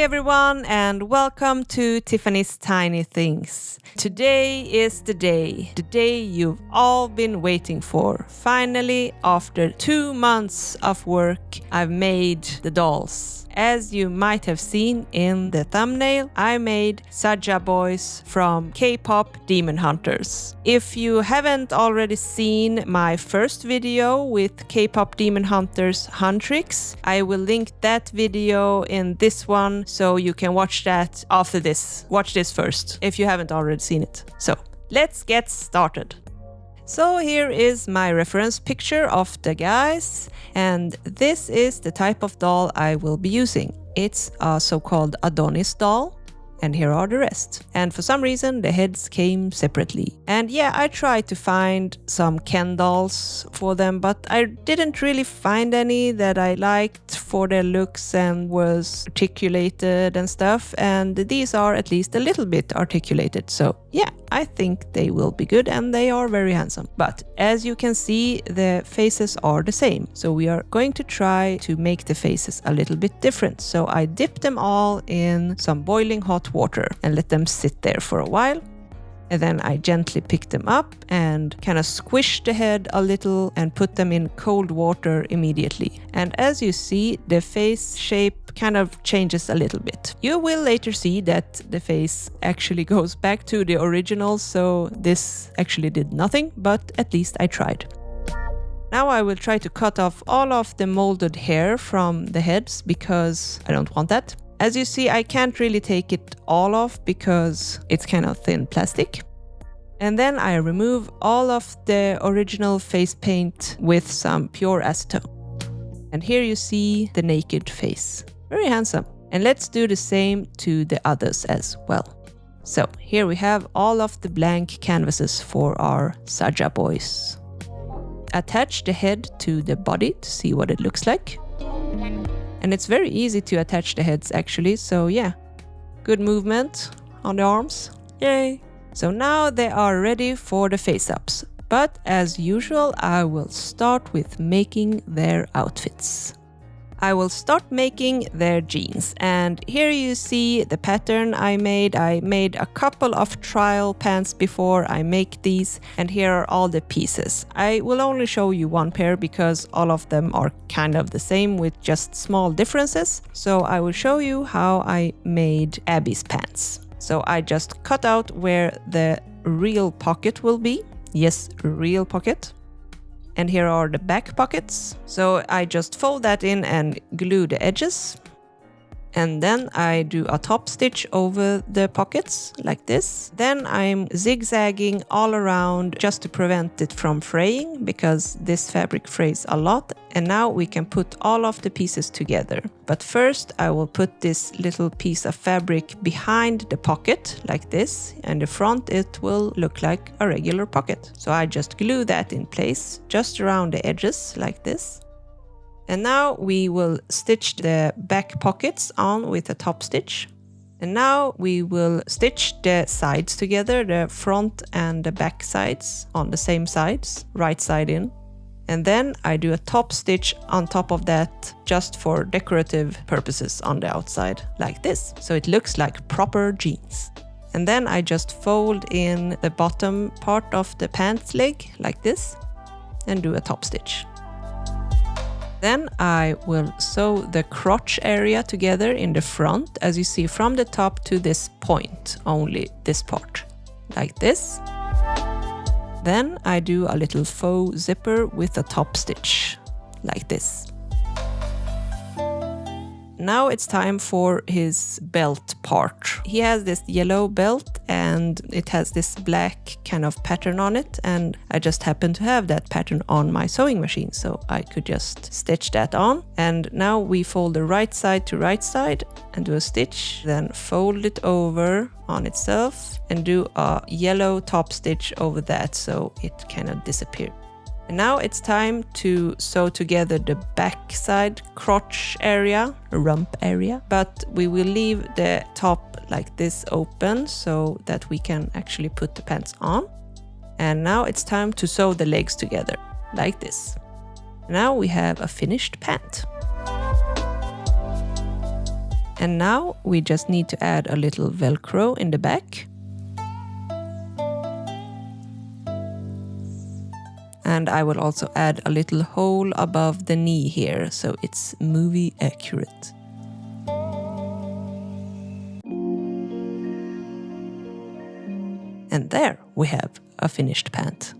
Hi everyone and welcome to Tiffany's Tiny Things. Today is the day you've all been waiting for. Finally, after 2 months of work, I've made the dolls. As you might have seen in the thumbnail, I made Saja Boys from Kpop Demon Hunters. If you haven't already seen my first video with Kpop Demon Hunters Huntrix, I will link that video in this one so you can watch that after this. Watch this first if you haven't already seen it. So let's get started. So here is my reference picture of the guys, and this is the type of doll I will be using. It's a so-called Adonis doll, and here are the rest. And for some reason the heads came separately. And yeah, I tried to find some Ken dolls for them, but I didn't really find any that I liked for their looks and was articulated and stuff, and these are at least a little bit articulated, so yeah, I think they will be good and they are very handsome. But as you can see, the faces are the same, so we are going to try to make the faces a little bit different. So I dipped them all in some boiling hot water and let them sit there for a while. And then I gently picked them up and kind of squished the head a little and put them in cold water immediately. And as you see, the face shape kind of changes a little bit. You will later see that the face actually goes back to the original, so this actually did nothing, but at least I tried. Now I will try to cut off all of the molded hair from the heads because I don't want that. As you see, I can't really take it all off because it's kind of thin plastic. And then I remove all of the original face paint with some pure acetone. And here you see the naked face. Very handsome. And let's do the same to the others as well. So here we have all of the blank canvases for our Saja Boys. Attach the head to the body to see what it looks like. And it's very easy to attach the heads actually, so yeah, good movement on the arms, yay! So now they are ready for the face-ups, but as usual I will start with making their outfits. I will start making their jeans, and here you see the pattern I made. I made a couple of trial pants before I make these, and here are all the pieces. I will only show you one pair because all of them are kind of the same with just small differences. So I will show you how I made Abby's pants. So I just cut out where the real pocket will be. Yes, real pocket. And here are the back pockets. So I just fold that in and glue the edges. And then I do a top stitch over the pockets like this. Then I'm zigzagging all around just to prevent it from fraying because this fabric frays a lot. And now we can put all of the pieces together. But first I will put this little piece of fabric behind the pocket like this. And the front it will look like a regular pocket. So I just glue that in place just around the edges like this. And now we will stitch the back pockets on with a top stitch. And now we will stitch the sides together, the front and the back sides on the same sides, right side in. And then I do a top stitch on top of that just for decorative purposes on the outside, like this. So it looks like proper jeans. And then I just fold in the bottom part of the pants leg like this and do a top stitch. Then I will sew the crotch area together in the front, as you see from the top to this point, only this part, like this. Then I do a little faux zipper with a top stitch, like this. Now it's time for his belt part. He has this yellow belt and it has this black kind of pattern on it, and I just happen to have that pattern on my sewing machine, so I could just stitch that on. And now we fold the right side to right side and do a stitch, then fold it over on itself and do a yellow top stitch over that so it kind of disappears. And now it's time to sew together the back side crotch area, rump area, but we will leave the top like this open so that we can actually put the pants on. And now it's time to sew the legs together, like this. Now we have a finished pant. And now we just need to add a little Velcro in the back. And I will also add a little hole above the knee here, so it's movie accurate. And there we have a finished pant.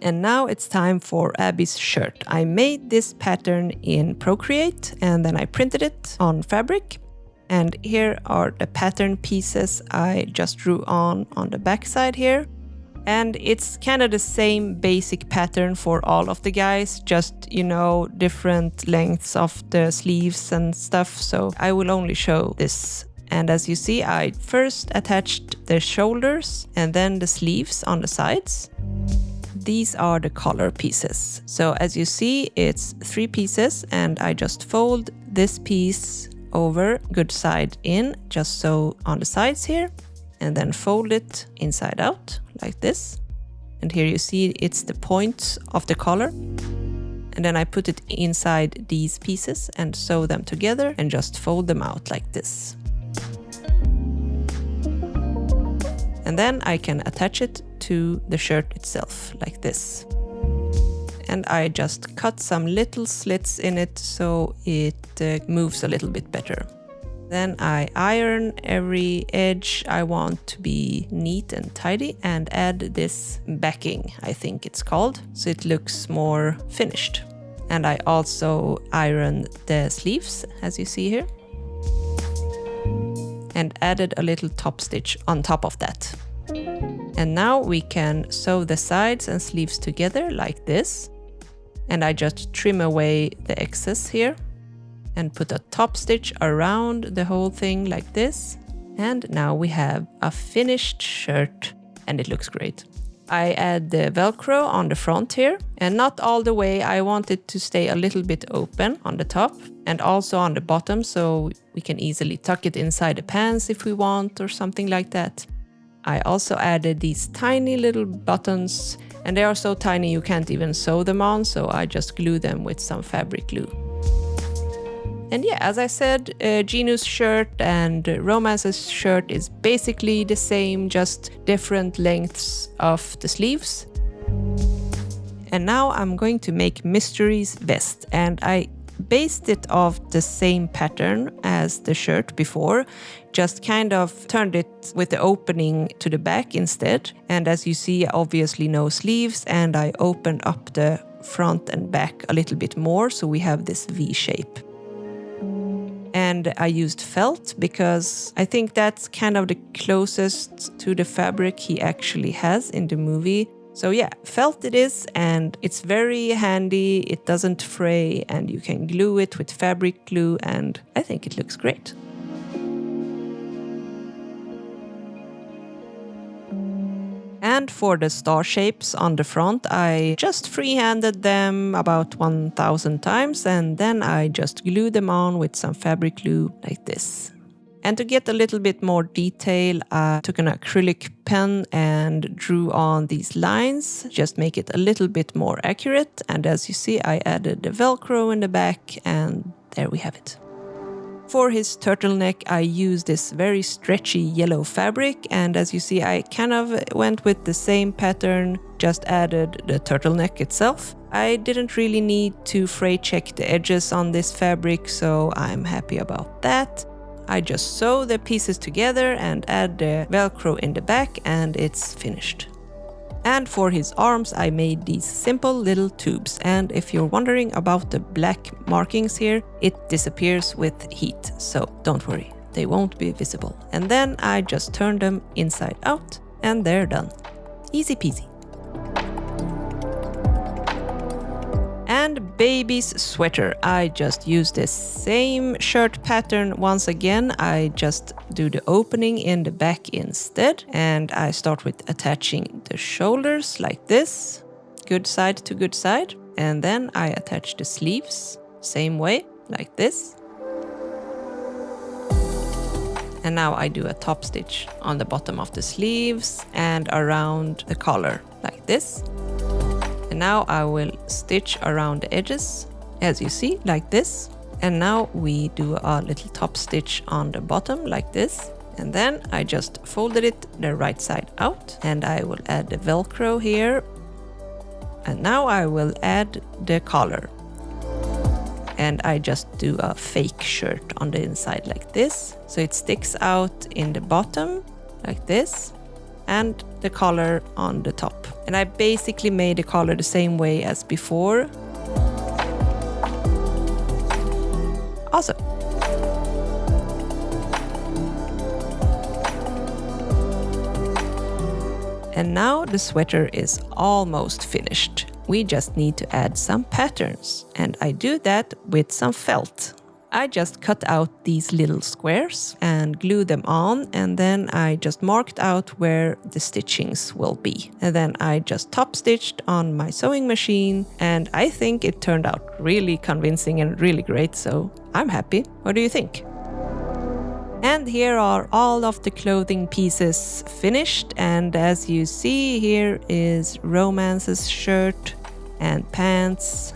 And now it's time for Abby's shirt. I made this pattern in Procreate and then I printed it on fabric. And here are the pattern pieces I just drew on the back side here. And it's kind of the same basic pattern for all of the guys, just, you know, different lengths of the sleeves and stuff. So I will only show this. And as you see, I first attached the shoulders and then the sleeves on the sides. These are the collar pieces. So as you see, it's 3 pieces and I just fold this piece over good side in, just so on the sides here. And then fold it inside out like this. And here you see it's the points of the collar. And then I put it inside these pieces and sew them together and just fold them out like this. And then I can attach it to the shirt itself like this. And I just cut some little slits in it so it moves a little bit better. Then I iron every edge I want to be neat and tidy and add this backing, I think it's called, so it looks more finished. And I also iron the sleeves, as you see here, and added a little top stitch on top of that. And now we can sew the sides and sleeves together like this. And I just trim away the excess here and put a top stitch around the whole thing like this. And now we have a finished shirt and it looks great. I add the Velcro on the front here and not all the way. I want it to stay a little bit open on the top and also on the bottom so we can easily tuck it inside the pants if we want or something like that. I also added these tiny little buttons and they are so tiny you can't even sew them on, so I just glue them with some fabric glue. And yeah, as I said, Jinu's shirt and Romance's shirt is basically the same, just different lengths of the sleeves. And now I'm going to make Mystery's vest, and I based it off the same pattern as the shirt before, just kind of turned it with the opening to the back instead. And as you see, obviously no sleeves, and I opened up the front and back a little bit more, so we have this V shape. And I used felt because I think that's kind of the closest to the fabric he actually has in the movie. So yeah, felt it is, and it's very handy, it doesn't fray, and you can glue it with fabric glue, and I think it looks great. And for the star shapes on the front, I just freehanded them about 1,000 times and then I just glued them on with some fabric glue like this. And to get a little bit more detail, I took an acrylic pen and drew on these lines, just make it a little bit more accurate. And as you see, I added the Velcro in the back and there we have it. For his turtleneck, I used this very stretchy yellow fabric, and as you see, I kind of went with the same pattern, just added the turtleneck itself. I didn't really need to fray check the edges on this fabric, so I'm happy about that. I just sew the pieces together and add the Velcro in the back, and it's finished. And for his arms, I made these simple little tubes. And if you're wondering about the black markings here, it disappears with heat. So don't worry, they won't be visible. And then I just turn them inside out and they're done. Easy peasy. And baby's sweater, I just use the same shirt pattern once again. I just do the opening in the back instead, and I start with attaching the shoulders like this, good side to good side, and then I attach the sleeves same way like this. And now I do a top stitch on the bottom of the sleeves and around the collar like this. And now I will stitch around the edges, as you see, like this. And now we do a little top stitch on the bottom like this. And then I just folded it the right side out, and I will add the Velcro here. And now I will add the collar. And I just do a fake shirt on the inside like this. So it sticks out in the bottom like this, and the collar on the top. And I basically made the collar the same way as before. Awesome. And now the sweater is almost finished. We just need to add some patterns, and I do that with some felt. I just cut out these little squares and glue them on, and then I just marked out where the stitchings will be. And then I just top stitched on my sewing machine, and I think it turned out really convincing and really great, so I'm happy. What do you think? And here are all of the clothing pieces finished, and as you see, here is Romance's shirt and pants.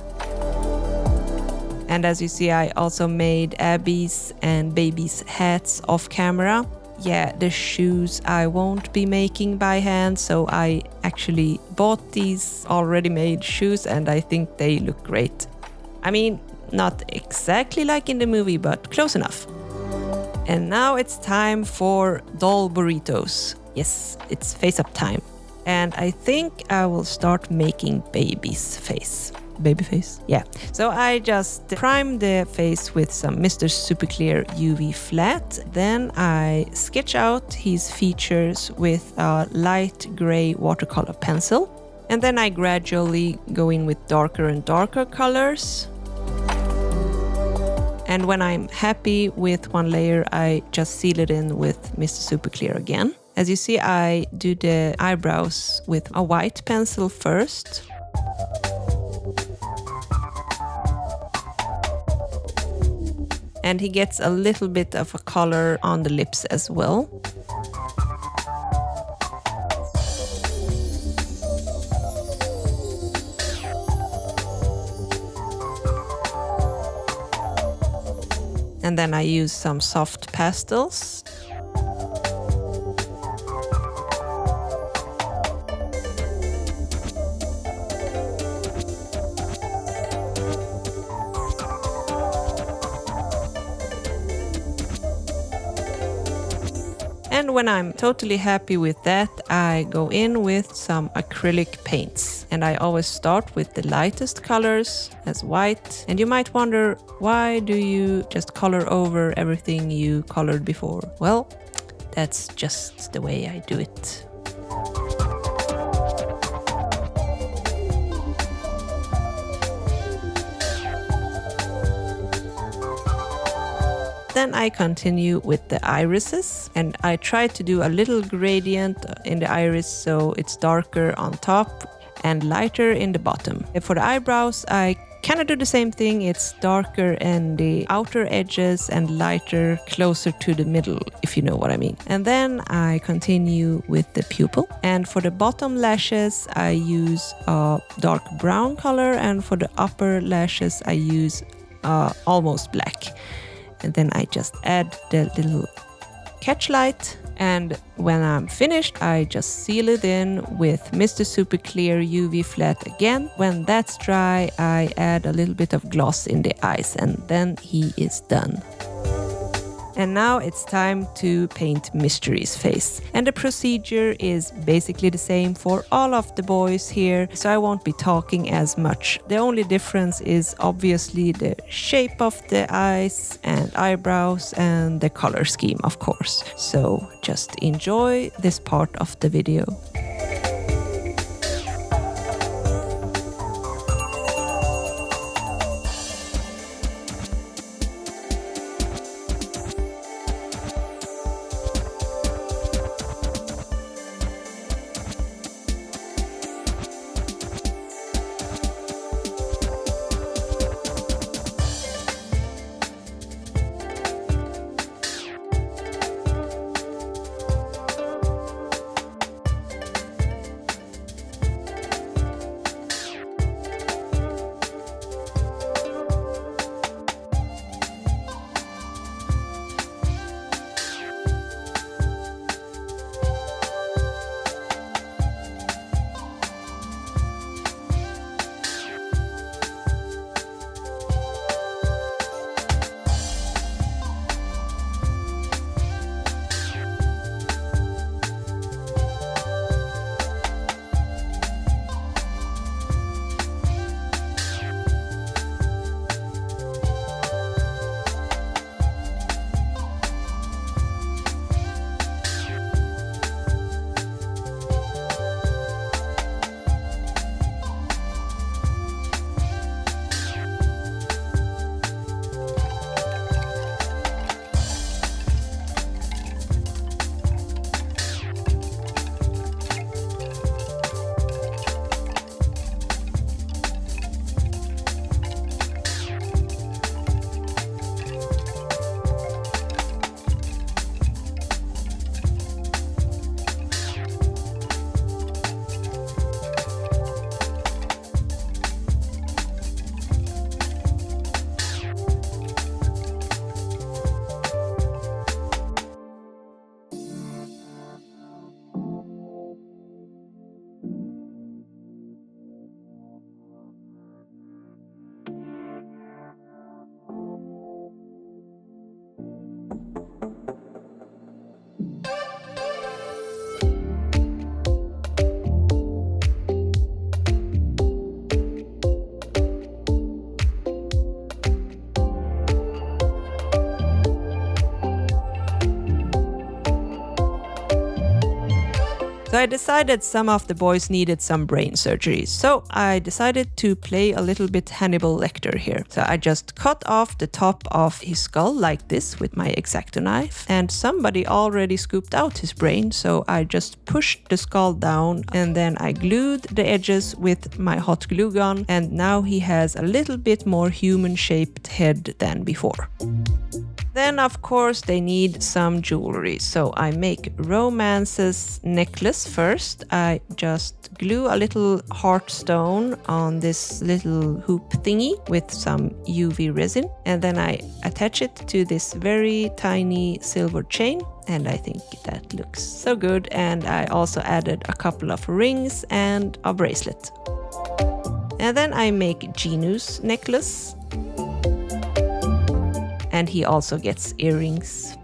And as you see, I also made Abby's and Baby's hats off camera. Yeah, the shoes I won't be making by hand, so I actually bought these already made shoes, and I think they look great. I mean, not exactly like in the movie, but close enough. And now it's time for doll burritos. Yes, it's face-up time. And I think I will start making Baby's face. Baby face? Yeah. So I just prime the face with some Mr. Superclear UV flat. Then I sketch out his features with a light gray watercolor pencil. And then I gradually go in with darker and darker colors. And when I'm happy with one layer, I just seal it in with Mr. Superclear again. As you see, I do the eyebrows with a white pencil first. And he gets a little bit of a color on the lips as well. And then I use some soft pastels. And when I'm totally happy with that, I go in with some acrylic paints. And I always start with the lightest colors as white. And you might wonder, why do you just color over everything you colored before? Well, that's just the way I do it. Then I continue with the irises, and I try to do a little gradient in the iris so it's darker on top and lighter in the bottom. For the eyebrows, I kind of do the same thing. It's darker in the outer edges and lighter closer to the middle, if you know what I mean. And then I continue with the pupil. And for the bottom lashes, I use a dark brown color, and for the upper lashes, I use almost black. And then I just add the little catch light. And when I'm finished, I just seal it in with Mr. Superclear UV flat again. When that's dry, I add a little bit of gloss in the eyes, and then he is done. And now it's time to paint Mystery's face. And the procedure is basically the same for all of the boys here, so I won't be talking as much. The only difference is obviously the shape of the eyes and eyebrows and the color scheme, of course. So just enjoy this part of the video. So I decided some of the boys needed some brain surgery. So I decided to play a little bit Hannibal Lecter here. So I just cut off the top of his skull like this with my X-Acto knife. And somebody already scooped out his brain. So I just pushed the skull down and then I glued the edges with my hot glue gun. And now he has a little bit more human-shaped head than before. Then, of course, they need some jewelry. So I make Romance's necklace first. I just glue a little heart stone on this little hoop thingy with some UV resin. And then I attach it to this very tiny silver chain. And I think that looks so good. And I also added a couple of rings and a bracelet. And then I make Jinu's necklace. And he also gets earrings.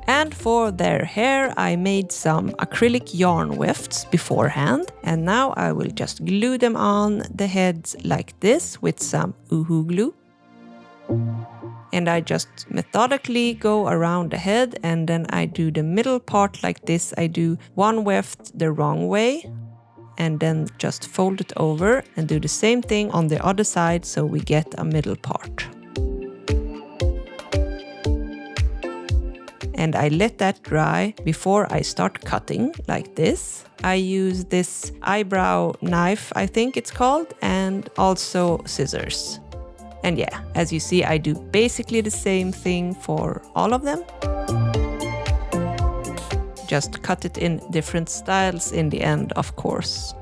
And for their hair, I made some acrylic yarn wefts beforehand. And now I will just glue them on the heads like this with some Uhu glue. And I just methodically go around the head and then I do the middle part like this. I do one weft the wrong way. And then just fold it over and do the same thing on the other side so we get a middle part. And I let that dry before I start cutting like this. I use this eyebrow knife, I think it's called, and also scissors. And yeah, as you see, I do basically the same thing for all of them. Just cut it in different styles in the end, of course.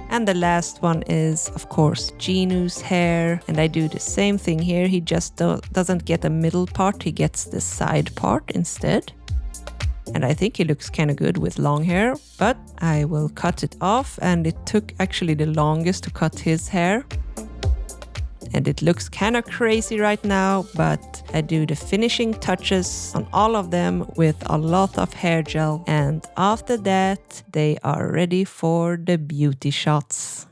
And the last one is, of course, Jinu's hair. And I do the same thing here. He just doesn't get a middle part, he gets the side part instead. And I think he looks kind of good with long hair, but I will cut it off. And it took actually the longest to cut his hair. And it looks kind of crazy right now, but I do the finishing touches on all of them with a lot of hair gel. And after that, they are ready for the beauty shots.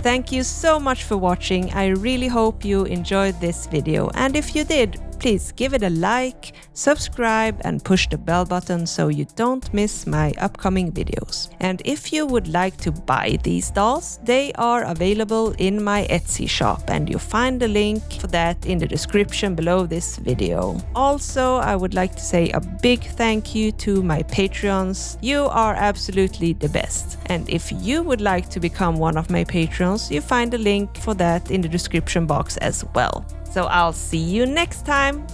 Thank you so much for watching. I really hope you enjoyed this video, and if you did, please give it a like, subscribe and push the bell button so you don't miss my upcoming videos. And if you would like to buy these dolls, they are available in my Etsy shop and you'll find the link for that in the description below this video. Also, I would like to say a big thank you to my Patreons. You are absolutely the best. And if you would like to become one of my Patrons, you find the link for that in the description box as well. So I'll see you next time.